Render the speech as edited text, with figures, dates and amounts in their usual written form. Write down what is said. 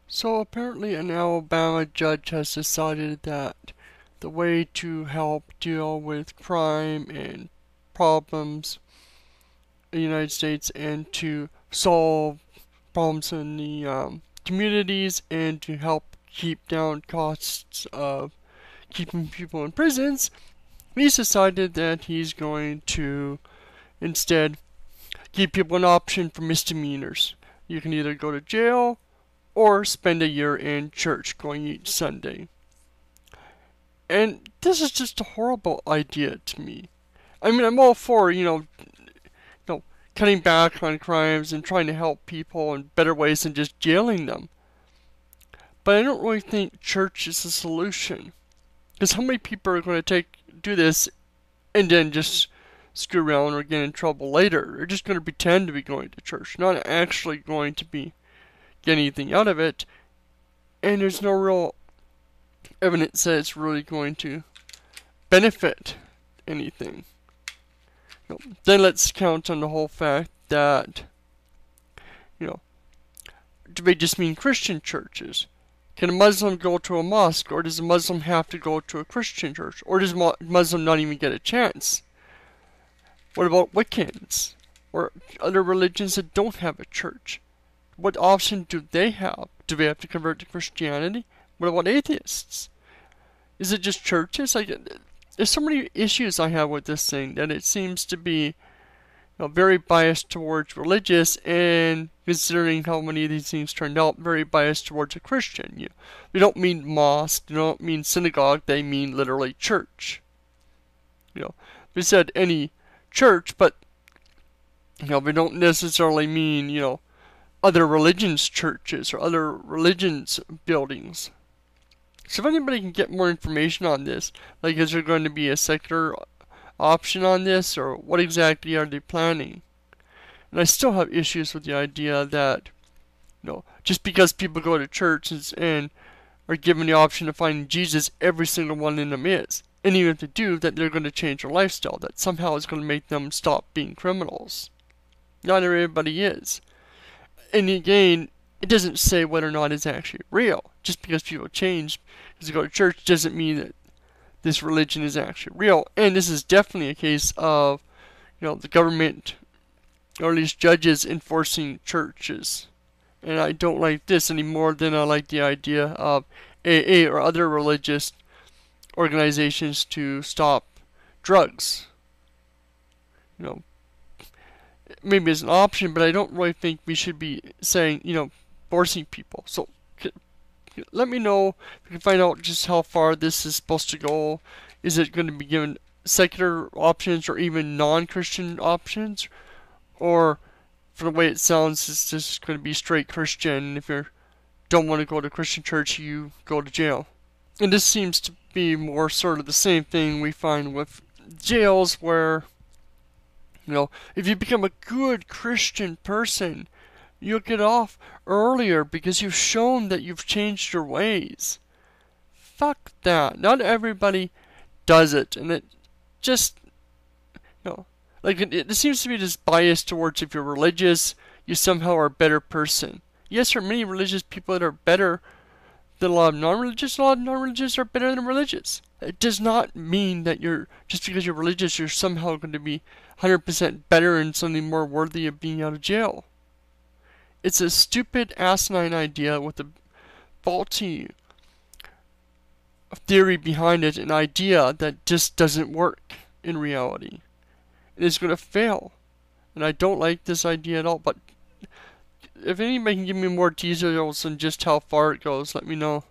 So apparently an Alabama judge has decided that the way to help deal with crime and problems in the United States and to solve problems in the communities and to help keep down costs of keeping people in prisons, he's decided that he's going to instead give people an option for misdemeanors. You can either go to jail or spend a year in church going each Sunday. And this is just a horrible idea to me. I mean, I'm all for, cutting back on crimes and trying to help people in better ways than just jailing them. But I don't really think church is the solution. Because how many people are going to do this and then just screw around or get in trouble later? They're just going to pretend to be going to church, not actually going to be getting anything out of it. And there's no real evidence that it's really going to benefit anything. Then let's count on the whole fact that, do they just mean Christian churches? Can a Muslim go to a mosque, or does a Muslim have to go to a Christian church? Or does a Muslim not even get a chance? What about Wiccans? Or other religions that don't have a church? What option do they have? Do they have to convert to Christianity? What about atheists? Is it just churches? There's so many issues I have with this thing that it seems to be very biased towards religious, and considering how many of these things turned out, very biased towards a Christian. They don't mean mosque, they don't mean synagogue, they mean literally church. They said any church, but they don't necessarily mean other religions' churches or other religions' buildings. So if anybody can get more information on this, like is there going to be a secular option on this, or what exactly are they planning? And I still have issues with the idea that, just because people go to church and are given the option of finding Jesus, every single one of them is. And even if they do, that they're going to change their lifestyle, that somehow it's going to make them stop being criminals. Not everybody is. And again, it doesn't say whether or not it's actually real. Just because people change because they go to church doesn't mean that this religion is actually real. And this is definitely a case of, the government, or at least judges, enforcing churches. And I don't like this any more than I like the idea of AA or other religious organizations to stop drugs. Maybe as an option, but I don't really think we should be saying, forcing people. So let me know if you can find out just how far this is supposed to go. Is it going to be given secular options or even non-Christian options? Or, for the way it sounds, it's just going to be straight Christian. If you don't want to go to Christian church, you go to jail. And this seems to be more sort of the same thing we find with jails, where, if you become a good Christian person, you'll get off earlier because you've shown that you've changed your ways. Fuck that. Not everybody does it, and it just, it seems to be this bias towards if you're religious, you somehow are a better person. Yes, there are many religious people that are better than a lot of non-religious. A lot of non-religious are better than religious. It does not mean that just because you're religious, you're somehow going to be 100% better and something more worthy of being out of jail. It's a stupid, asinine idea with a faulty theory behind it, an idea that just doesn't work in reality. It is going to fail. And I don't like this idea at all, but if anybody can give me more details on just how far it goes, let me know.